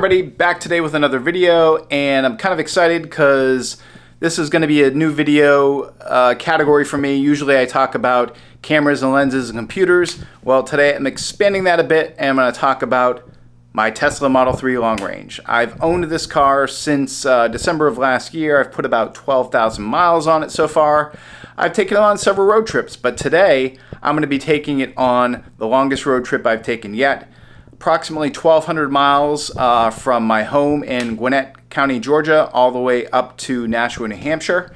everybody, back today with another video, and I'm kind of excited because this is going to be a new video category for me. Usually I talk about cameras and lenses and computers. Well, today I'm expanding that a bit, and I'm going to talk about my Tesla Model 3 long range. I've owned this car since December of last year. I've put about 12,000 miles on it so far. I've taken it on several road trips, but today I'm going to be taking it on the longest road trip I've taken yet. Approximately 1,200 miles from my home in Gwinnett County, Georgia, all the way up to Nashua, New Hampshire.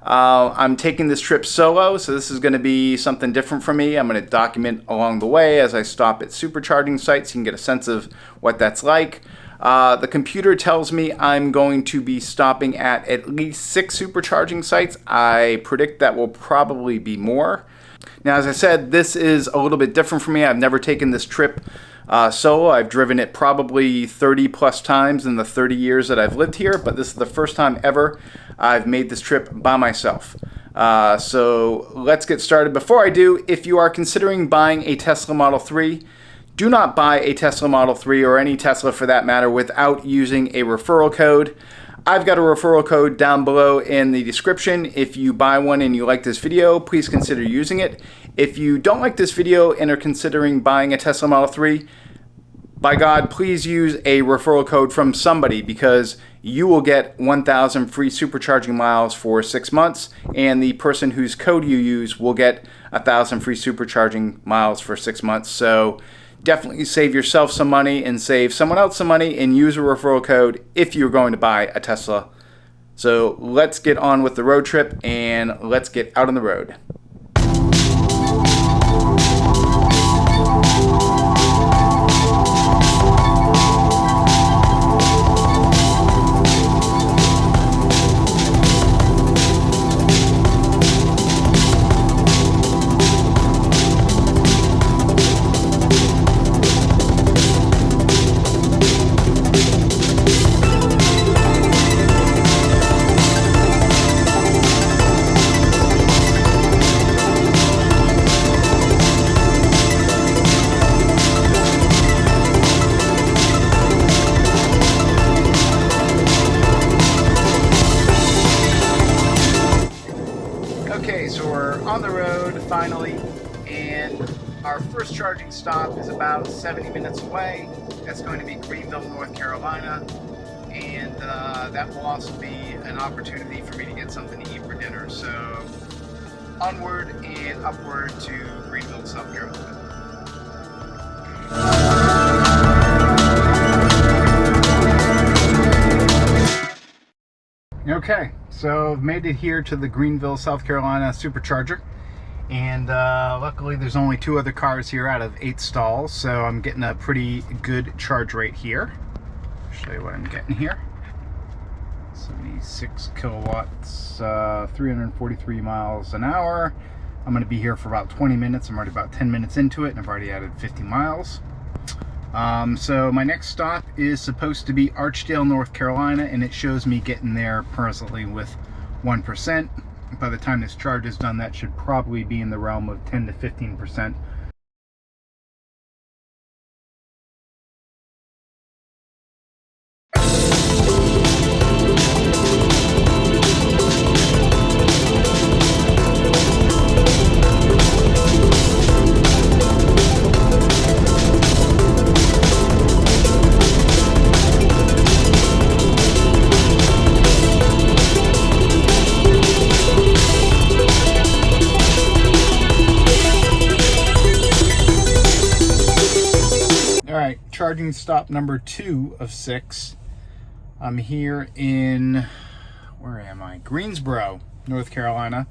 I'm taking this trip solo, so this is going to be something different for me. I'm going to document along the way as I stop at supercharging sites. You can get a sense of what that's like. The computer tells me I'm going to be stopping at least 6 supercharging sites. I predict that will probably be more. Now, as I said, this is a little bit different for me. I've never taken this trip solo. I've driven it probably 30 plus times in the 30 years that I've lived here, but this is the first time ever I've made this trip by myself. So let's get started. Before I do, if you are considering buying a Tesla Model 3, do not buy a Tesla Model 3 or any Tesla for that matter without using a referral code. I've got a referral code down below in the description. If you buy one and you like this video, please consider using it. If you don't like this video and are considering buying a Tesla Model 3, by God, please use a referral code from somebody, because you will get 1,000 free supercharging miles for 6 months, and the person whose code you use will get 1,000 free supercharging miles for 6 months. So definitely save yourself some money and save someone else some money and use a referral code if you're going to buy a Tesla. So let's get on with the road trip and let's get out on the road. Okay, so we're on the road finally, and our first charging stop is about 70 minutes away. That's going to be Greenville, North Carolina, and that will also be an opportunity for me to get something to eat for dinner. So onward and upward to Greenville, South Carolina. Okay, so I've made it here to the Greenville, South Carolina supercharger, and luckily there's only 2 other cars here out of 8 stalls, so I'm getting a pretty good charge rate here. I'll show you what I'm getting here. 76 kilowatts, 343 miles an hour. I'm going to be here for about 20 minutes. I'm already about 10 minutes into it, and I've already added 50 miles. So my next stop is supposed to be Archdale, North Carolina, and it shows me getting there presently with 1%. By the time this charge is done, that should probably be in the realm of 10 to 15%. Charging stop number 2 of 6. I'm here in, where am I? Greensboro, North Carolina,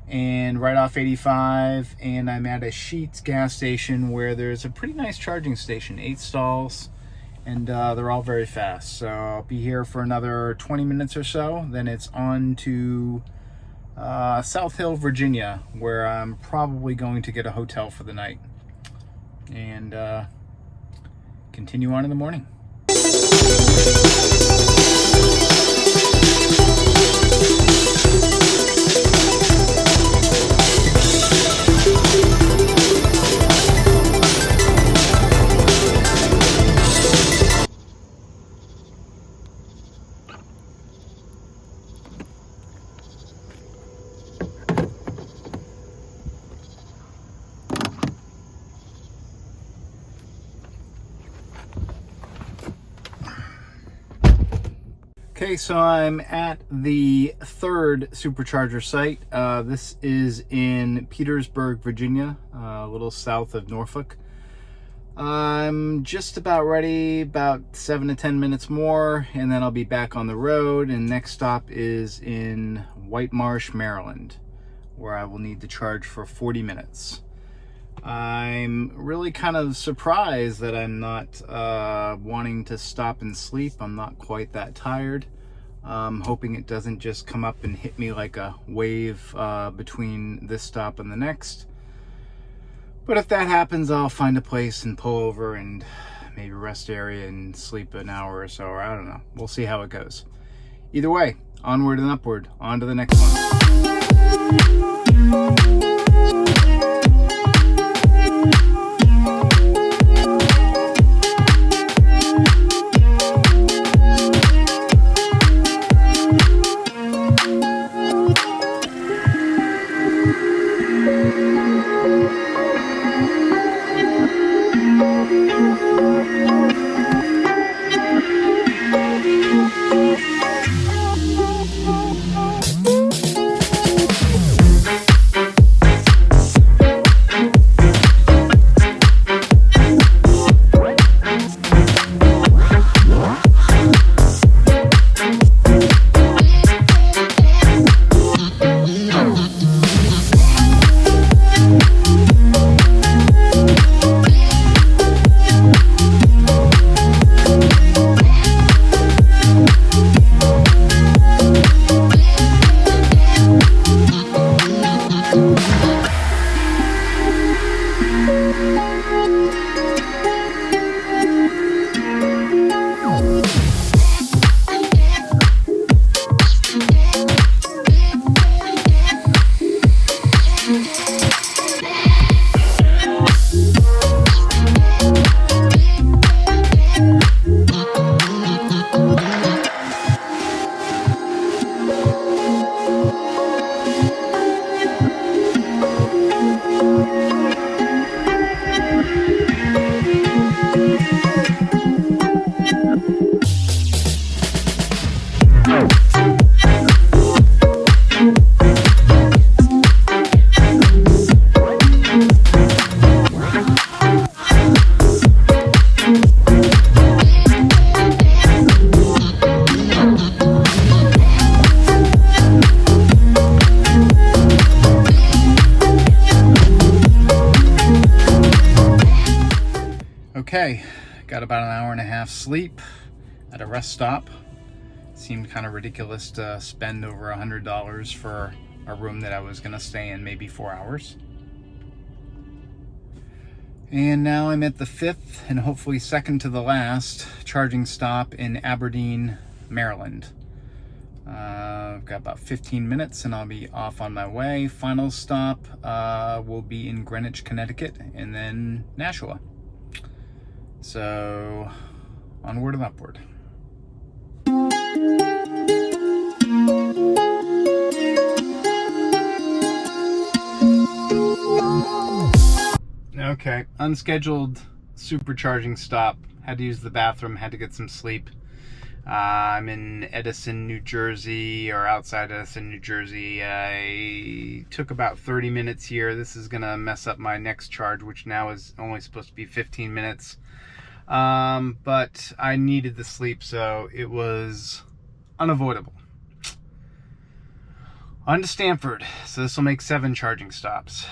and right off 85, and I'm at a Sheetz gas station where there's a pretty nice charging station, 8 stalls, and they're all very fast. So I'll be here for another 20 minutes or so, then it's on to South Hill, Virginia, where I'm probably going to get a hotel for the night, and continue on in the morning. Okay, so I'm at the third supercharger site. This is in Petersburg, Virginia, a little south of Norfolk. I'm just about ready, about 7 to 10 minutes more, and then I'll be back on the road. And next stop is in White Marsh, Maryland, where I will need to charge for 40 minutes. I'm really kind of surprised that I'm not wanting to stop and sleep. I'm not quite that tired. I'm hoping it doesn't just come up and hit me like a wave between this stop and the next. But if that happens, I'll find a place and pull over and maybe rest area and sleep an hour or so, or I don't know. We'll see how it goes. Either way, onward and upward, on to the next one. Okay, got about an hour and a half sleep at a rest stop. Seemed kind of ridiculous to spend over $100 for a room that I was going to stay in maybe 4 hours. And now I'm at the fifth and hopefully second to the last charging stop in Aberdeen, Maryland. I've got about 15 minutes and I'll be off on my way. Final stop will be in Greenwich, Connecticut, and then Nashua. So, onward and upward. Okay, unscheduled supercharging stop. Had to use the bathroom, had to get some sleep. I'm in Edison, New Jersey, or outside Edison, New Jersey. I took about 30 minutes here. This is gonna mess up my next charge, which now is only supposed to be 15 minutes. But I needed the sleep, so it was unavoidable. On to Stanford. So this will make 7 charging stops.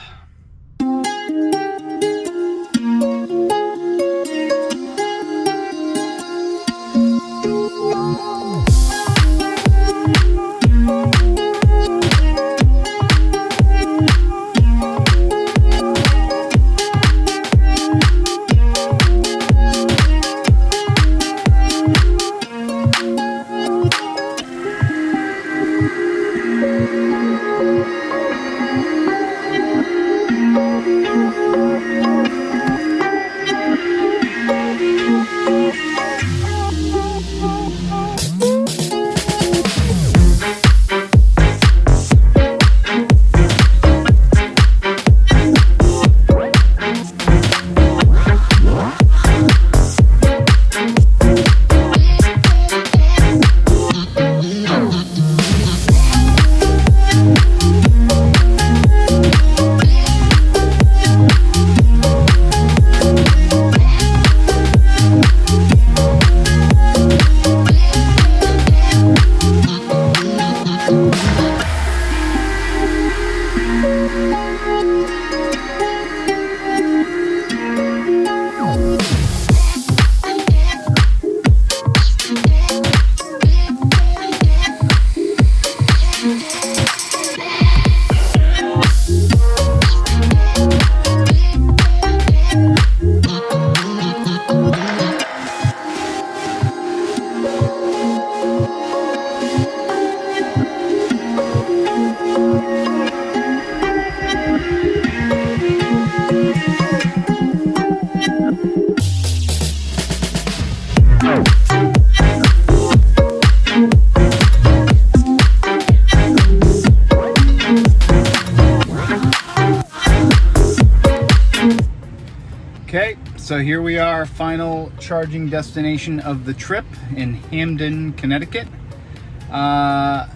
Okay, so here we are, final charging destination of the trip in Hamden, Connecticut.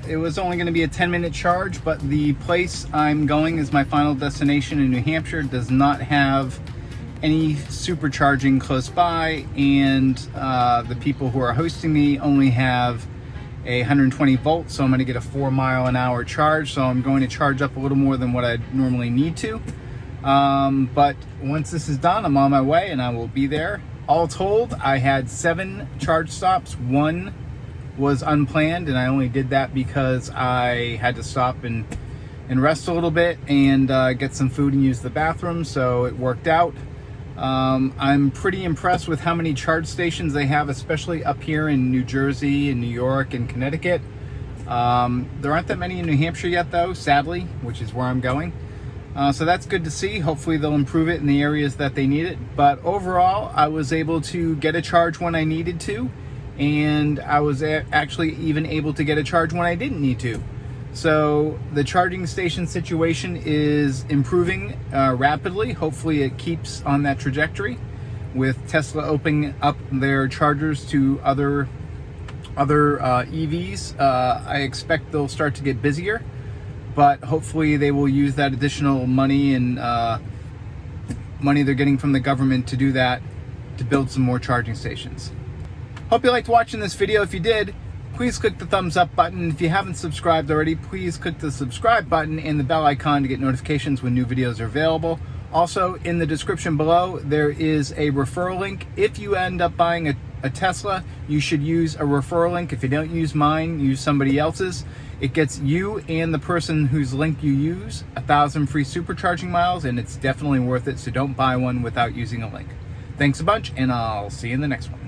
It was only going to be a 10-minute charge, but the place I'm going is my final destination in New Hampshire. Does not have any supercharging close by, and the people who are hosting me only have a 120 volt, so I'm going to get a 4-mile-an-hour charge. So I'm going to charge up a little more than what I normally need to. But once this is done, I'm on my way and I will be there. All told, I had 7 charge stops. 1 was unplanned, and I only did that because I had to stop and rest a little bit and get some food and use the bathroom, so it worked out. I'm pretty impressed with how many charge stations they have, especially up here in New Jersey and New York and Connecticut. There aren't that many in New Hampshire yet, though, sadly, which is where I'm going. So that's good to see. Hopefully they'll improve it in the areas that they need it. But overall, I was able to get a charge when I needed to, and I was actually even able to get a charge when I didn't need to. So the charging station situation is improving rapidly. Hopefully it keeps on that trajectory, with Tesla opening up their chargers to other EVs. I expect they'll start to get busier, but hopefully they will use that additional money and money they're getting from the government to do that, to build some more charging stations. Hope you liked watching this video. If you did, please click the thumbs up button. If you haven't subscribed already, please click the subscribe button and the bell icon to get notifications when new videos are available. Also, in the description below, there is a referral link. If you end up buying a Tesla, you should use a referral link. If you don't use mine, use somebody else's. It gets you and the person whose link you use 1,000 free supercharging miles, and it's definitely worth it, so don't buy one without using a link. Thanks a bunch, and I'll see you in the next one.